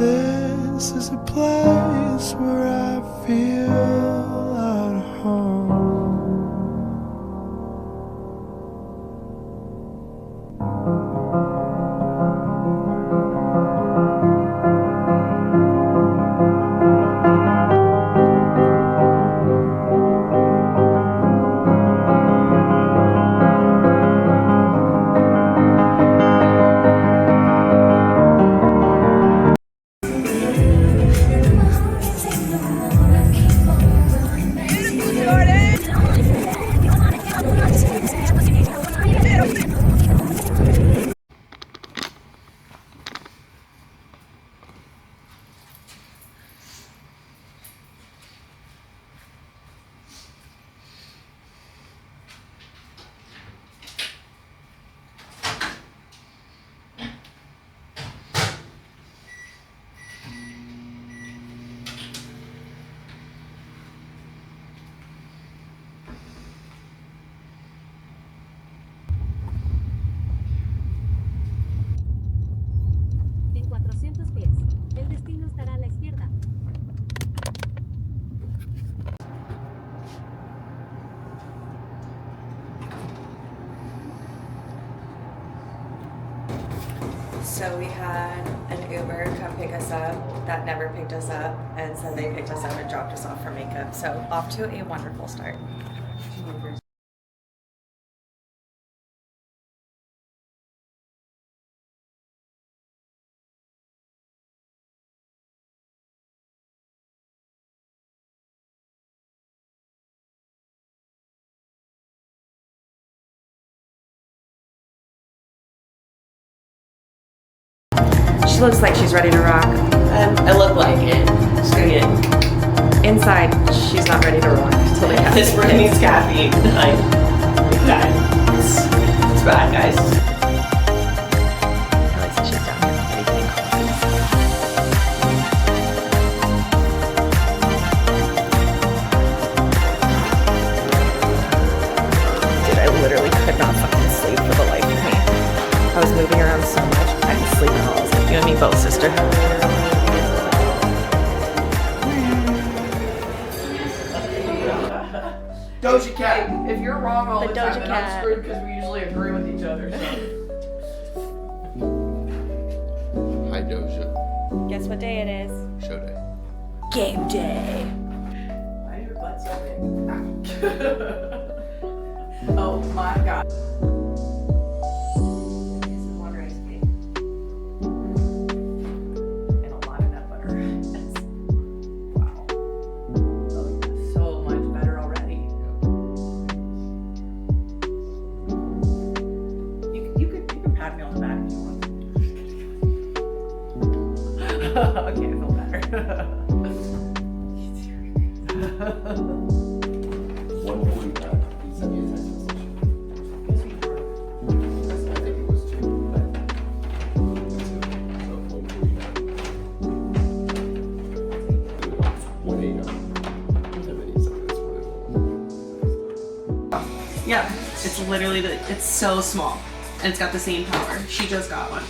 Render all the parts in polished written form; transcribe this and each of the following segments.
This is a place where I feel at home. So we had an Uber come pick us up that never picked us up and said they picked us up and dropped us off for makeup. So off to a wonderful start. She looks like she's ready to rock. I look like it. Just gonna get Inside, she's not ready to rock until they have this brain needs caffeine. Like that. It's bad, guys. I like to sit down here and getting coffee. Dude, I literally could not fucking sleep for the life of me. I was moving around so much. I didn't sleep at all. I was like, you and me both, sister. Doja Cat. If you're wrong all the time, Doja then I'm Cat. screwed because we usually agree with each other. So. Hi Doja. Guess what day it is? Show day. Game day. Why is your butt so big? Oh my god. This is one rice cake. And a lot of nut butter. Wow. Oh, yeah. So much better already. You could pat me on the back if you want. Okay, I feel better. 145. He sent me a text message. I think it was 2, but 2. So 149. 189. And then he said this one. Yeah, it's literally it's so small, and it's got the same power. She just got one.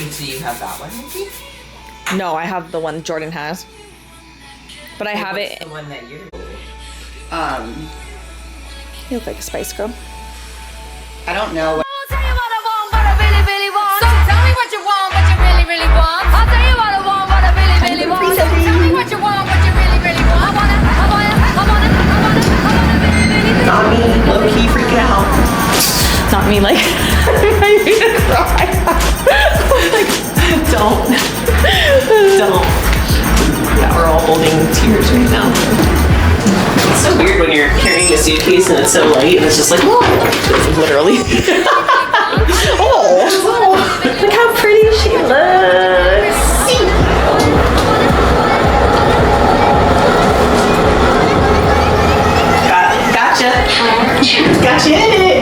And so you have that one, maybe? No, I have the one Jordan has. But I have it. The one that you're. You look like a Spice Girl. I don't know. What I'll tell you what I want, what I really, really want. So tell me what you want, what you really, really want. I'll tell you what I want, what I really, really want. So tell me what you want, what you really, really want. I wanna, really, really. Not me, low key freaking out. Not me, like, I need to cry. Like, don't. Yeah, we're all holding tears right now. It's so weird when you're carrying a suitcase and it's so light and it's just like, whoa. Literally. Oh, look how pretty she looks. Gotcha in it.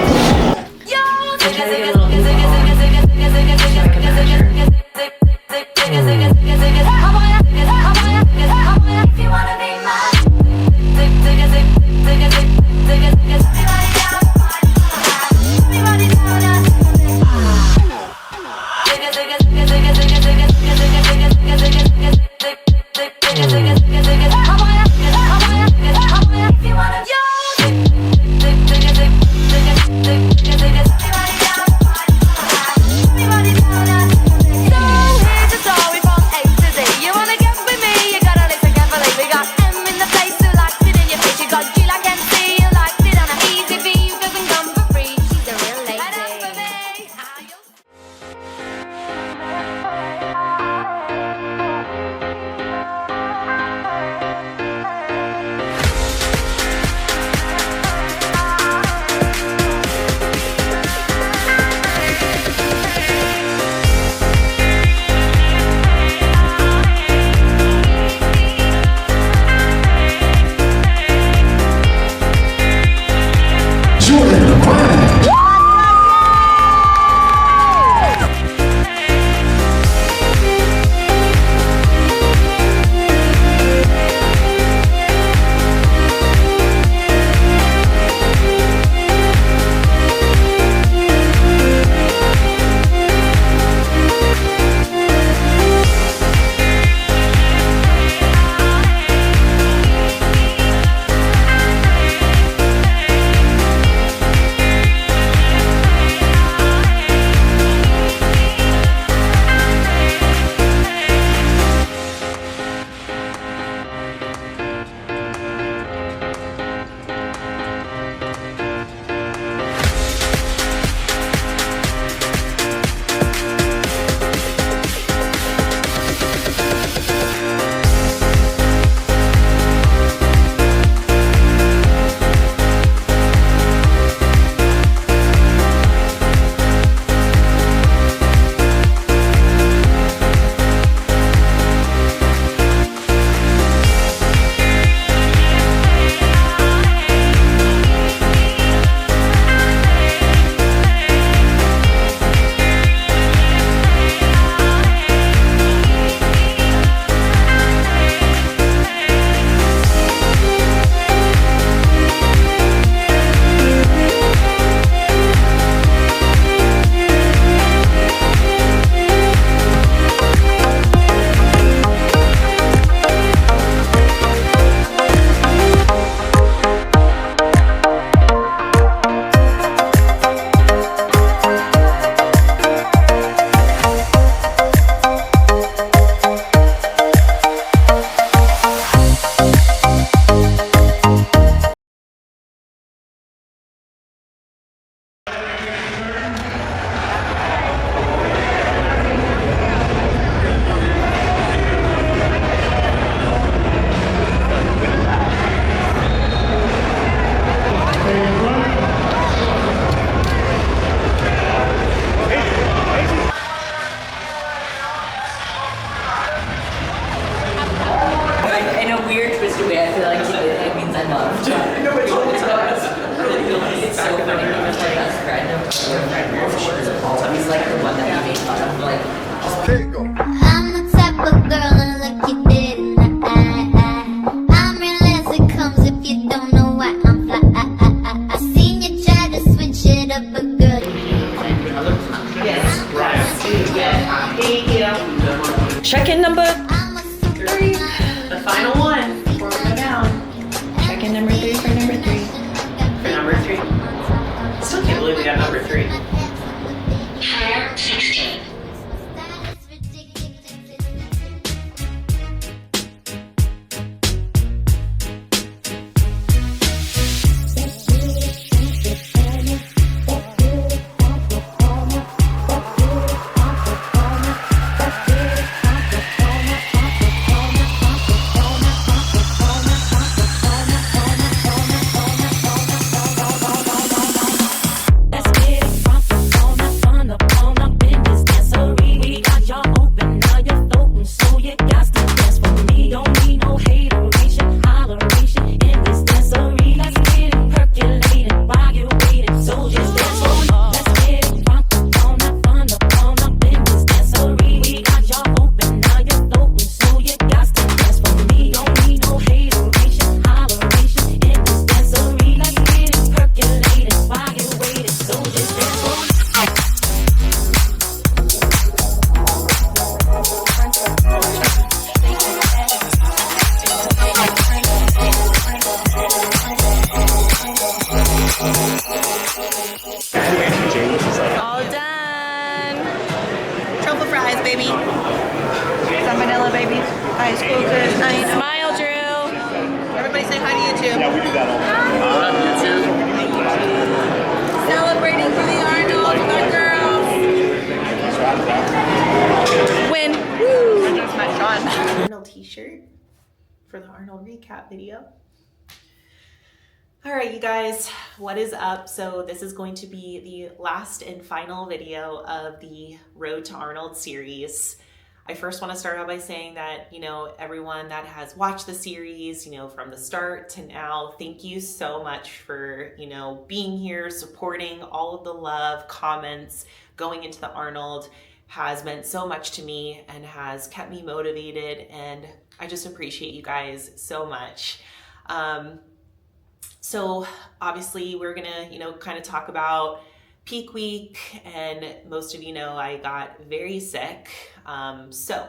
loved. Nobody told me that. It's so funny. He was like, he's like the one that we made fun of, like, There you go. I'm the type of girl that look you dead in the eye. I'm real as it comes if you don't know why I'm fly. I seen you try to switch it up, but girl, yes, thank you. Check-in number I'm a 3, the final one before we go down. Check-in number 3 for number 3. For number 3. Still can't believe we got number 3. Prayer 16. All done. Truffle fries, baby. Some vanilla, baby. Ice cool good. Smile, Drew. Everybody say hi to YouTube. Yeah, we do that all the time. Celebrating for the Arnold with our girls. Win. Woo. I just met Sean. Arnold t-shirt for the Arnold recap video. All right, you guys, what is up? So this is going to be the last and final video of the Road to Arnold series. I first want to start out by saying that, everyone that has watched the series, from the start to now, thank you so much for, being here, supporting. All of the love, comments going into the Arnold has meant so much to me and has kept me motivated, and I just appreciate you guys so much. So obviously we're gonna, kind of talk about peak week, and most of you know I got very sick. So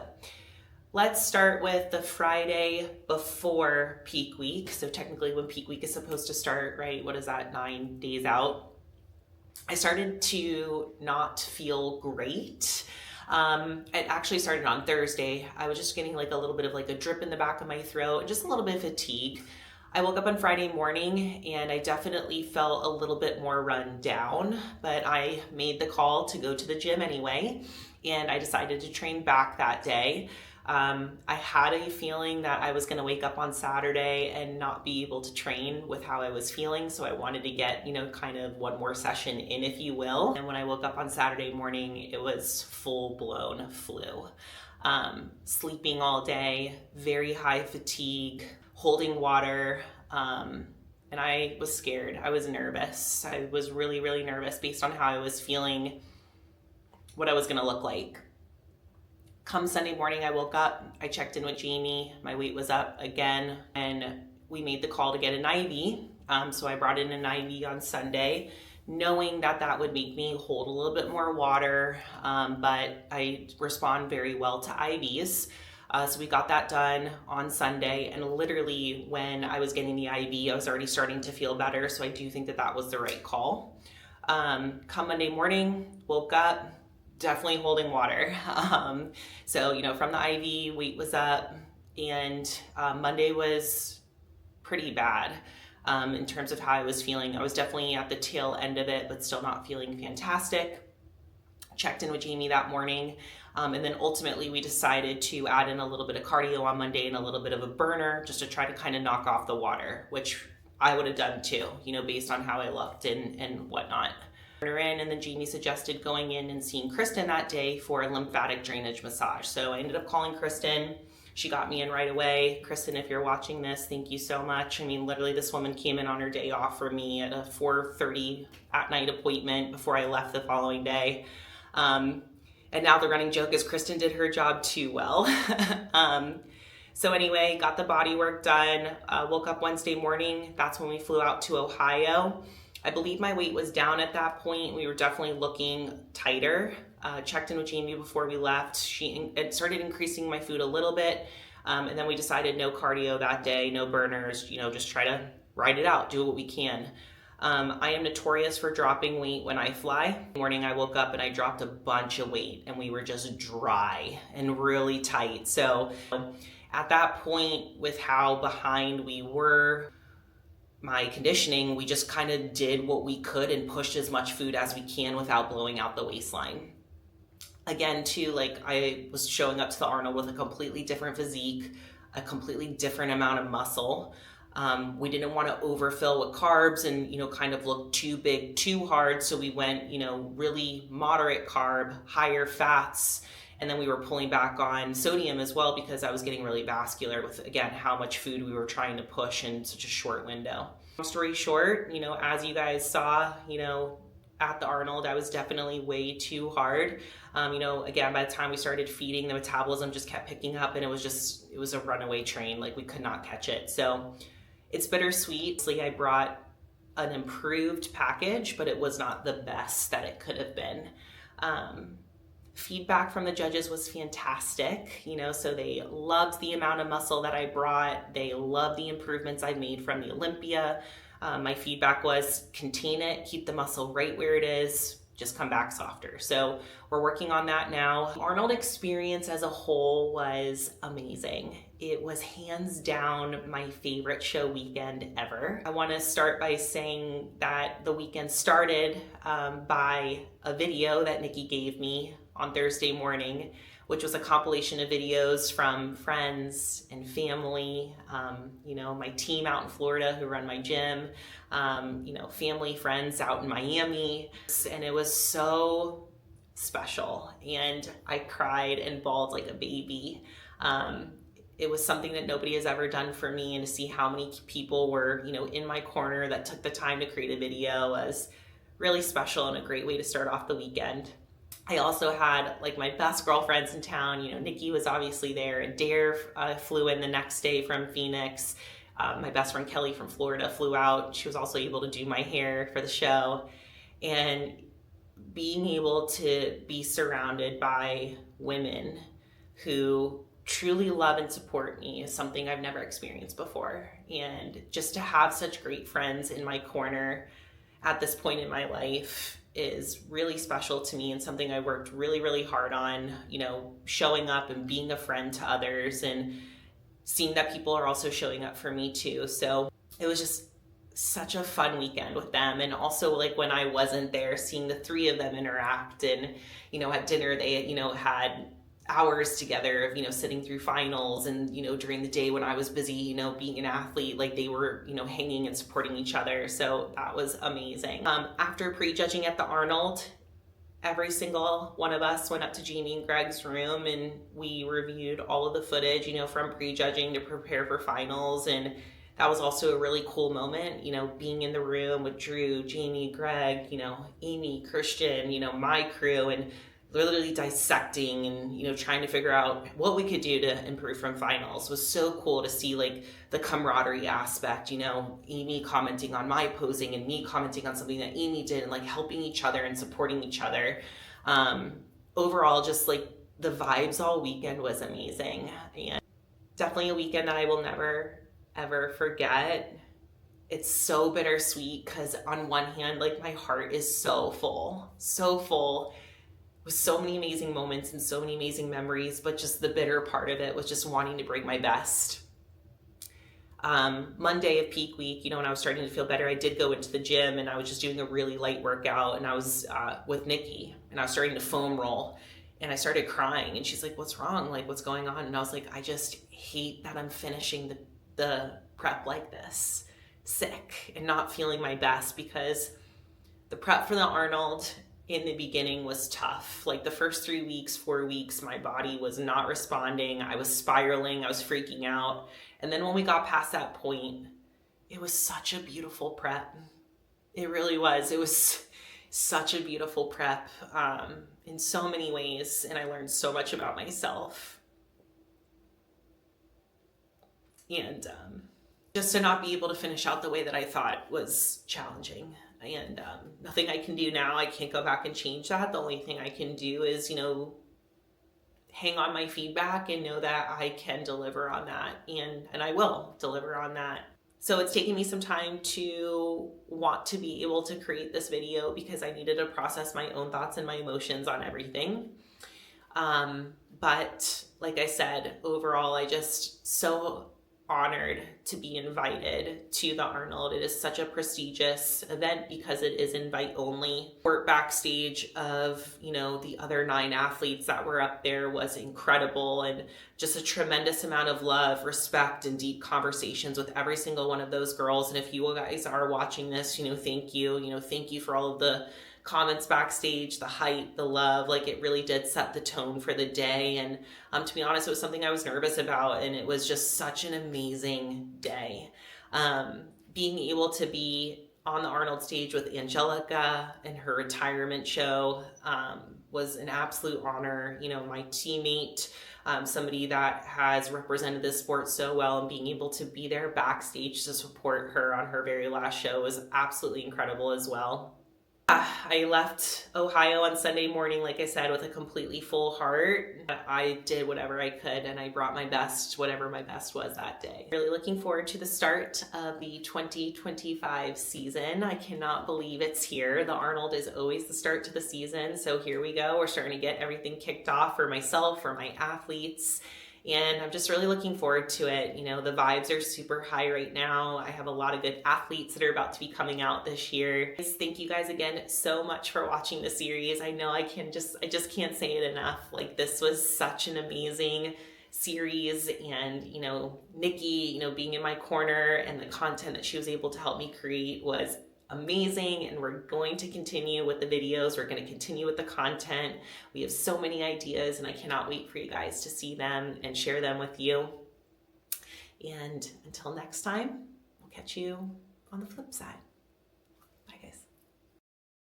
let's start with the Friday before peak week. So technically when peak week is supposed to start, right? What is that, 9 days out? I started to not feel great. It actually started on Thursday. I was just getting like a little bit of like a drip in the back of my throat and just a little bit of fatigue. I woke up on Friday morning and I definitely felt a little bit more run down, but I made the call to go to the gym anyway, and I decided to train back that day. I had a feeling that I was going to wake up on Saturday and not be able to train with how I was feeling, so I wanted to get, kind of one more session in, if you will. And when I woke up on Saturday morning, it was full-blown flu. Sleeping all day, very high fatigue, holding water, and I was scared. I was nervous. I was really, really nervous based on how I was feeling, what I was gonna look like. Come Sunday morning, I woke up, I checked in with Jamie, my weight was up again, and we made the call to get an IV. So I brought in an IV on Sunday, knowing that that would make me hold a little bit more water, but I respond very well to IVs. So we got that done on Sunday, and literally when I was getting the IV, I was already starting to feel better. So I do think that that was the right call. Come Monday morning, woke up, definitely holding water. So, from the IV, weight was up, and Monday was pretty bad in terms of how I was feeling. I was definitely at the tail end of it, but still not feeling fantastic. Checked in with Jamie that morning. And then ultimately we decided to add in a little bit of cardio on Monday and a little bit of a burner just to try to kind of knock off the water, which I would have done too, based on how I looked and whatnot. Burner in, and then Jamie suggested going in and seeing Kristen that day for a lymphatic drainage massage. So I ended up calling Kristen. She got me in right away. Kristen, if you're watching this, thank you so much. I mean, literally this woman came in on her day off for me at a 4:30 at night appointment before I left the following day. And now the running joke is Kristen did her job too well. So anyway, got the body work done, woke up Wednesday morning. That's when we flew out to Ohio. I believe my weight was down at that point. We were definitely looking tighter. Checked in with Jamie before we left. She started increasing my food a little bit. And then we decided no cardio that day, no burners, just try to ride it out, do what we can. I am notorious for dropping weight when I fly. Morning I woke up and I dropped a bunch of weight and we were just dry and really tight. So at that point, with how behind we were, my conditioning, we just kind of did what we could and pushed as much food as we can without blowing out the waistline. Again, too, like I was showing up to the Arnold with a completely different physique, a completely different amount of muscle. We didn't want to overfill with carbs and, kind of look too big, too hard. So we went, really moderate carb, higher fats. And then we were pulling back on sodium as well because I was getting really vascular with, again, how much food we were trying to push in such a short window. Long story short, as you guys saw, at the Arnold, I was definitely way too hard. Again, by the time we started feeding, the metabolism just kept picking up and it was a runaway train. Like we could not catch it. So it's bittersweet. I brought an improved package, but it was not the best that it could have been. Feedback from the judges was fantastic, so they loved the amount of muscle that I brought. They loved the improvements I made from the Olympia. My feedback was contain it, keep the muscle right where it is, just come back softer. So we're working on that now. The Arnold experience as a whole was amazing. It was hands down my favorite show weekend ever. I want to start by saying that the weekend started by a video that Nikki gave me on Thursday morning, which was a compilation of videos from friends and family, my team out in Florida who run my gym, family, friends out in Miami. And it was so special. And I cried and bawled like a baby. It was something that nobody has ever done for me, and to see how many people were, in my corner that took the time to create a video was really special and a great way to start off the weekend. I also had my best girlfriends in town. Nikki was obviously there, and Dare flew in the next day from Phoenix. My best friend Kelly from Florida flew out. She was also able to do my hair for the show. And being able to be surrounded by women who truly love and support me is something I've never experienced before. And just to have such great friends in my corner at this point in my life is really special to me, and something I worked really, really hard on, showing up and being a friend to others and seeing that people are also showing up for me too. So it was just such a fun weekend with them. And also when I wasn't there, seeing the three of them interact and, at dinner, they, had hours together of, sitting through finals, and, during the day when I was busy, being an athlete, they were, hanging and supporting each other. So that was amazing. After prejudging at the Arnold, every single one of us went up to Jamie and Greg's room and we reviewed all of the footage, from prejudging to prepare for finals. And that was also a really cool moment, being in the room with Drew, Jamie, Greg, Amy, Christian, my crew, and literally dissecting and, trying to figure out what we could do to improve from finals. It was so cool to see the camaraderie aspect, Amy commenting on my posing and me commenting on something that Amy did, and helping each other and supporting each other. Overall, just the vibes all weekend was amazing, and definitely a weekend that I will never, ever forget. It's so bittersweet because on one hand, my heart is so full with so many amazing moments and so many amazing memories, but just the bitter part of it was just wanting to bring my best. Monday of peak week, when I was starting to feel better, I did go into the gym and I was just doing a really light workout, and I was with Nikki and I was starting to foam roll, and I started crying, and she's like, "What's wrong? What's going on?" And I was like, "I just hate that I'm finishing the prep like this, sick and not feeling my best," because the prep for the Arnold in the beginning was tough. Like the first 3 weeks, 4 weeks, my body was not responding. I was spiraling, I was freaking out. And then when we got past that point, it was such a beautiful prep. It really was. It was such a beautiful prep in so many ways. And I learned so much about myself. And just to not be able to finish out the way that I thought was challenging. And nothing I can do now. I can't go back and change that. The only thing I can do is, you know, hang on my feedback and know that I can deliver on that. And I will deliver on that. So it's taken me some time to want to be able to create this video because I needed to process my own thoughts and my emotions on everything. But like I said, overall, I just so honored to be invited to the Arnold. It is such a prestigious event because it is invite only. Work backstage of, you know, the other 9 athletes that were up there was incredible, and just a tremendous amount of love, respect, and deep conversations with every single one of those girls. And if you guys are watching this, you know, thank you for all of the comments backstage, the hype, the love. Like, it really did set the tone for the day. And to be honest, it was something I was nervous about, and it was just such an amazing day. Being able to be on the Arnold stage with Angelica and her retirement show was an absolute honor. You know, my teammate, somebody that has represented this sport so well, and being able to be there backstage to support her on her very last show was absolutely incredible as well. I left Ohio on Sunday morning, like I said, with a completely full heart. I did whatever I could, and I brought my best, whatever my best was that day. Really looking forward to the start of the 2025 season. I cannot believe it's here. The Arnold is always the start to the season, so here we go. We're starting to get everything kicked off for myself, for my athletes. And I'm just really looking forward to it. You know, the vibes are super high right now. I have a lot of good athletes that are about to be coming out this year. Thank you guys again so much for watching the series. I know I just can't say it enough. Like, this was such an amazing series, and, you know, Nikki, you know, being in my corner and the content that she was able to help me create was amazing. And we're going to continue with the videos. We're going to continue with the content. We have so many ideas, and I cannot wait for you guys to see them and share them with you. And until next time, we'll catch you on the flip side.